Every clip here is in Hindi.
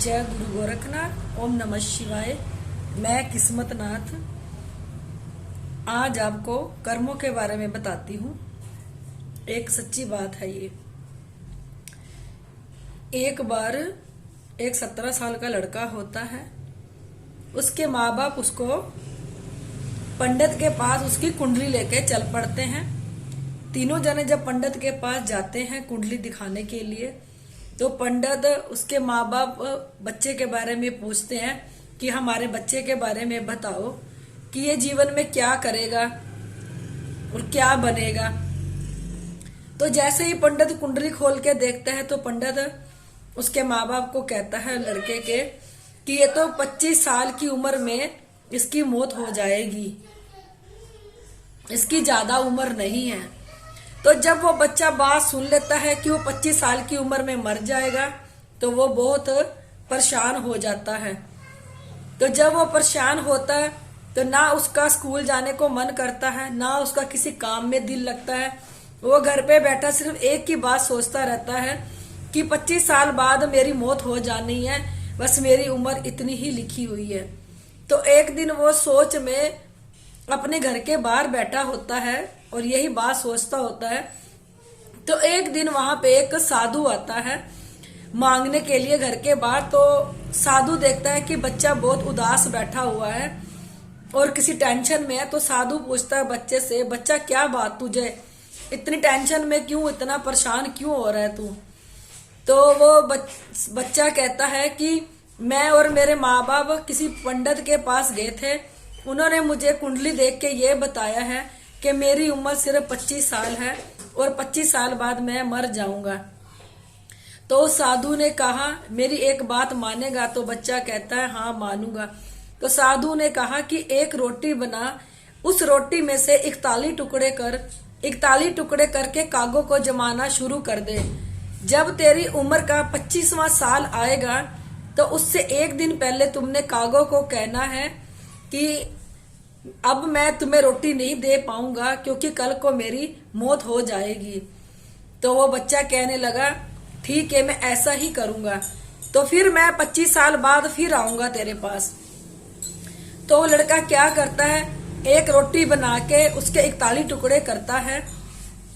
जय गुरु गोरखनाथ। ओम नमः शिवाय। मैं किस्मत नाथ आज आपको कर्मों के बारे में बताती हूँ। एक सच्ची बात है ये। एक बार एक 17 साल का लड़का होता है। उसके माँ बाप उसको पंडित के पास उसकी कुंडली लेके चल पड़ते हैं। तीनों जने जब पंडित के पास जाते हैं कुंडली दिखाने के लिए, तो पंडित उसके माँ बाप बच्चे के बारे में पूछते हैं कि हमारे बच्चे के बारे में बताओ कि ये जीवन में क्या करेगा और क्या बनेगा। तो जैसे ही पंडित कुंडली खोल के देखता है तो पंडित उसके माँ बाप को कहता है लड़के के कि ये तो 25 साल की उम्र में इसकी मौत हो जाएगी, इसकी ज्यादा उम्र नहीं है। तो जब वो बच्चा बात सुन लेता है कि वो 25 साल की उम्र में मर जाएगा तो वो बहुत परेशान हो जाता है। तो जब वो परेशान होता है तो ना उसका स्कूल जाने को मन करता है, ना उसका किसी काम में दिल लगता है। वो घर पे बैठा सिर्फ एक ही बात सोचता रहता है कि 25 साल बाद मेरी मौत हो जानी है, बस मेरी उम्र इतनी ही लिखी हुई है। तो एक दिन वो सोच में अपने घर के बाहर बैठा होता है और यही बात सोचता होता है। तो एक दिन वहां पे एक साधु आता है मांगने के लिए घर के बाहर। तो साधु देखता है कि बच्चा बहुत उदास बैठा हुआ है और किसी टेंशन में है। तो साधु पूछता है बच्चे से, बच्चा क्या बात, तुझे इतनी टेंशन में क्यों, इतना परेशान क्यों हो रहा है तू? तो वो बच्चा कहता है कि मैं और मेरे माँ बाप किसी पंडित के पास गए थे। उन्होंने मुझे कुंडली देख के ये बताया है कि मेरी उम्र सिर्फ 25 साल है और 25 साल बाद मैं मर जाऊंगा। तो साधु ने कहा मेरी एक बात मानेगा? तो बच्चा कहता है हाँ मानूंगा। तो साधु ने कहा कि एक रोटी बना, उस रोटी में से 41 टुकड़े करके कागों को जमाना शुरू कर दे। जब तेरी उम्र का 25वां साल आएगा तो उससे एक दिन पहले तुमने कागों को कहना है कि अब मैं तुम्हें रोटी नहीं दे पाऊंगा क्योंकि कल को मेरी मौत हो जाएगी। तो वो बच्चा कहने लगा ठीक है मैं ऐसा ही करूंगा, तो फिर मैं 25 साल बाद फिर आऊंगा तेरे पास। तो वो लड़का क्या करता है, एक रोटी बना के उसके 41 टुकड़े करता है।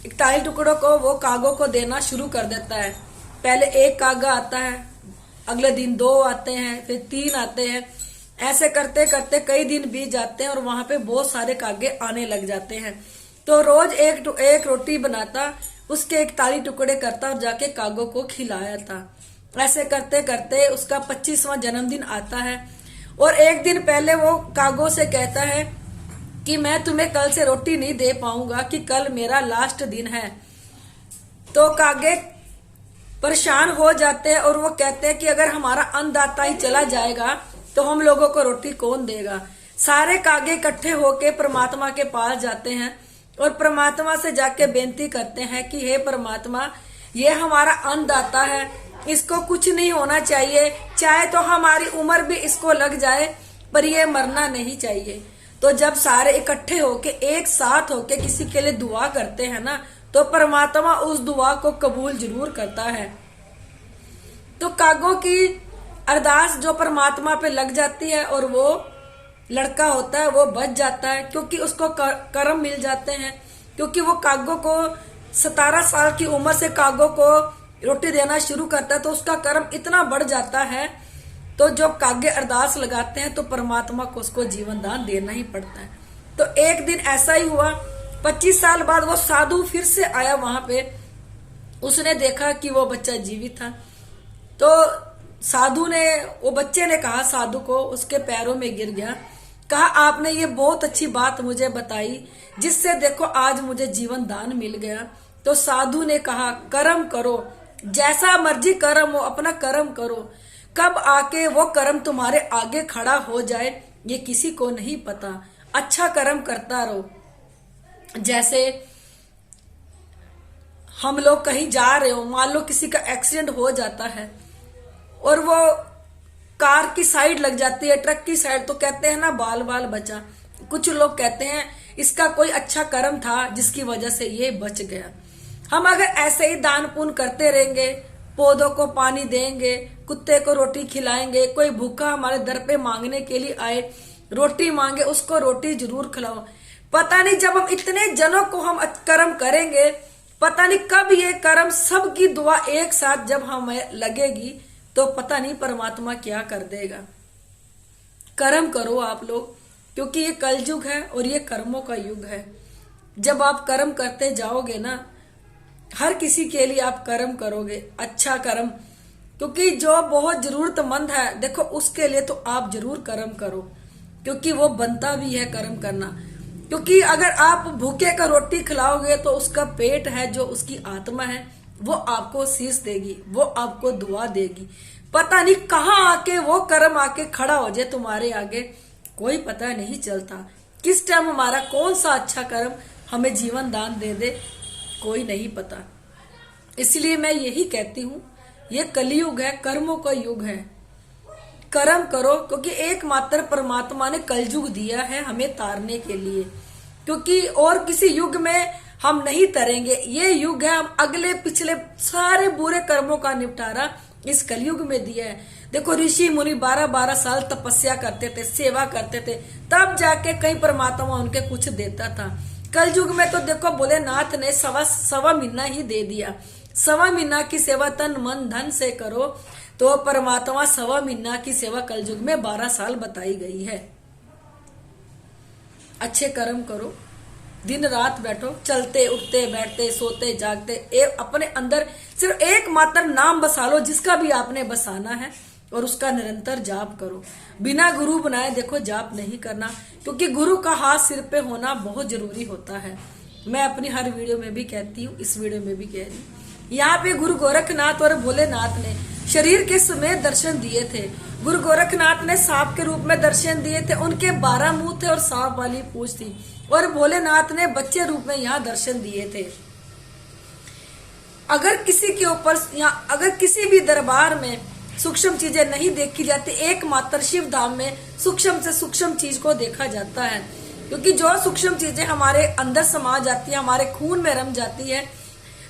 41 टुकड़ों को वो कागों को देना शुरू कर देता है। पहले एक कागा आता है, अगले दिन 2 आते हैं, फिर 3 आते हैं। ऐसे करते करते कई दिन बीत जाते हैं और वहां पे बहुत सारे कागे आने लग जाते हैं। तो रोज एक रोटी बनाता, उसके 41 टुकड़े करता और जाके कागों को खिलाया था। ऐसे करते करते उसका 25वां जन्मदिन आता है और एक दिन पहले वो कागों से कहता है कि मैं तुम्हें कल से रोटी नहीं दे पाऊंगा कि कल मेरा लास्ट दिन है। तो कागे परेशान हो जाते हैं और वो कहते हैं कि अगर हमारा अन्नदाता ही चला जाएगा तो हम लोगों को रोटी कौन देगा। सारे कागे इकट्ठे होके परमात्मा के पास जाते हैं और परमात्मा से जाके बेनती करते हैं कि हे परमात्मा, ये हमारा अन्नदाता है, इसको कुछ नहीं होना चाहिए, चाहे तो हमारी उम्र भी इसको लग जाए पर ये मरना नहीं चाहिए। तो जब सारे इकट्ठे होके एक साथ होके किसी के लिए दुआ करते हैं ना, तो परमात्मा उस दुआ को कबूल जरूर करता है। तो कागों की अरदास जो परमात्मा पे लग जाती है और वो लड़का होता है वो बच जाता है क्योंकि उसको कर्म मिल जाते हैं। क्योंकि वो कागों को 17 साल की उम्र से कागों को रोटी देना शुरू करता है तो उसका कर्म इतना बढ़ जाता है। तो जो कागे अरदास लगाते हैं तो परमात्मा को उसको जीवन दान देना ही पड़ता है। तो एक दिन ऐसा ही हुआ, 25 साल बाद वो साधु फिर से आया वहां पे। उसने देखा कि वो बच्चा जीवित था। तो साधु ने, वो बच्चे ने कहा साधु को, उसके पैरों में गिर गया, कहा आपने ये बहुत अच्छी बात मुझे बताई जिससे देखो आज मुझे जीवन दान मिल गया। तो साधु ने कहा कर्म करो, जैसा मर्जी कर्म हो, अपना कर्म करो, कब आके वो कर्म तुम्हारे आगे खड़ा हो जाए ये किसी को नहीं पता। अच्छा कर्म करता रहो। जैसे हम लोग कहीं जा रहे हो, मान लो किसी का एक्सीडेंट हो जाता है और वो कार की साइड लग जाती है, ट्रक की साइड, तो कहते हैं ना बाल बाल बचा। कुछ लोग कहते हैं इसका कोई अच्छा कर्म था जिसकी वजह से ये बच गया। हम अगर ऐसे ही दान पुण्य करते रहेंगे, पौधों को पानी देंगे, कुत्ते को रोटी खिलाएंगे, कोई भूखा हमारे दर पे मांगने के लिए आए, रोटी मांगे, उसको रोटी जरूर खिलाओ। पता नहीं जब हम इतने जनों को हम कर्म करेंगे, पता नहीं कब ये कर्म सबकी दुआ एक साथ जब हमें लगेगी तो पता नहीं परमात्मा क्या कर देगा। कर्म करो आप लोग, क्योंकि ये कलयुग है और ये कर्मों का युग है। जब आप कर्म करते जाओगे ना, हर किसी के लिए आप कर्म करोगे, अच्छा कर्म, क्योंकि जो बहुत जरूरतमंद है देखो उसके लिए तो आप जरूर कर्म करो, क्योंकि वो बनता भी है कर्म करना। क्योंकि अगर आप भूखे का रोटी खिलाओगे तो उसका पेट है, जो उसकी आत्मा है, वो आपको शीश देगी, वो आपको दुआ देगी। पता नहीं कहाँ आके वो कर्म आके खड़ा हो जाए तुम्हारे आगे, कोई पता नहीं चलता। किस टाइम हमारा कौन सा अच्छा कर्म हमें जीवन दान दे दे, कोई नहीं पता। इसलिए मैं यही कहती हूँ, ये कलयुग है, कर्मों का युग है। कर्म करो, क्योंकि एकमात्र परमात्मा ने कलयुग दिया है हमें तारने के लिए, क्योंकि और किसी युग में हम नहीं तरेंगे। ये युग है, हम अगले पिछले सारे बुरे कर्मों का निपटारा इस कलयुग में दिया है। देखो ऋषि मुनि 12-12 साल तपस्या करते थे, सेवा करते थे, तब जाके कहीं परमात्मा उनके कुछ देता था। कलयुग में तो देखो भोलेनाथ ने सवा महीना ही दे दिया। सवा महीना की सेवा तन मन धन से करो तो परमात्मा सवा महीना की सेवा कलयुग में 12 साल बताई गई है। अच्छे कर्म करो, दिन रात बैठो, चलते उठते बैठते सोते जागते अपने अंदर सिर्फ एकमात्र नाम बसा लो, जिसका भी आपने बसाना है, और उसका निरंतर जाप करो। बिना गुरु बनाए देखो जाप नहीं करना, क्योंकि गुरु का हाथ सिर पे होना बहुत जरूरी होता है। मैं अपनी हर वीडियो में भी कहती हूँ, इस वीडियो में भी कह रही हूँ। यहाँ पे गुरु गोरखनाथ और भोलेनाथ ने शरीर के समेत दर्शन दिए थे। गुरु गोरखनाथ ने सांप के रूप में दर्शन दिए थे, उनके 12 मुंह थे और सांप वाली पूंछ थी, और भोलेनाथ ने बच्चे रूप में यहाँ दर्शन दिए थे। अगर किसी के ऊपर अगर किसी भी दरबार में सूक्ष्म चीजें नहीं देखी जाती, एकमात्र शिव धाम में सूक्ष्म से सूक्ष्म चीज को देखा जाता है, क्योंकि जो सूक्ष्म चीजें हमारे अंदर समा जाती है, हमारे खून में रम जाती है।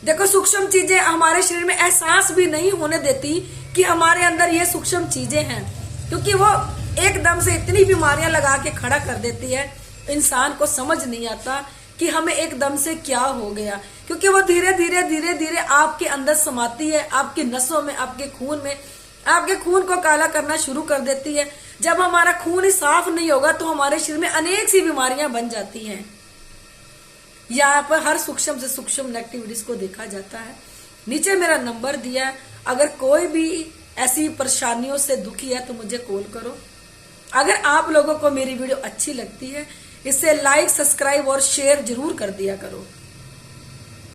देखो सूक्ष्म चीजें हमारे शरीर में एहसास भी नहीं होने देती कि हमारे अंदर ये सूक्ष्म चीजें हैं, क्योंकि वो एकदम से इतनी बीमारियां लगा के खड़ा कर देती है, इंसान को समझ नहीं आता कि हमें एकदम से क्या हो गया, क्योंकि वो धीरे धीरे धीरे धीरे आपके अंदर समाती है, आपकी नसों में, आपके खून में, आपके खून को काला करना शुरू कर देती है। जब हमारा खून ही साफ नहीं होगा तो हमारे शरीर में अनेक सी बीमारियां बन जाती हैं। यहाँ पर हर सूक्ष्म से सूक्ष्म नेगेटिविटीज को देखा जाता है। नीचे मेरा नंबर दिया है, अगर कोई भी ऐसी परेशानियों से दुखी है तो मुझे कॉल करो। अगर आप लोगों को मेरी वीडियो अच्छी लगती है, इसे लाइक, सब्सक्राइब और शेयर जरूर कर दिया करो।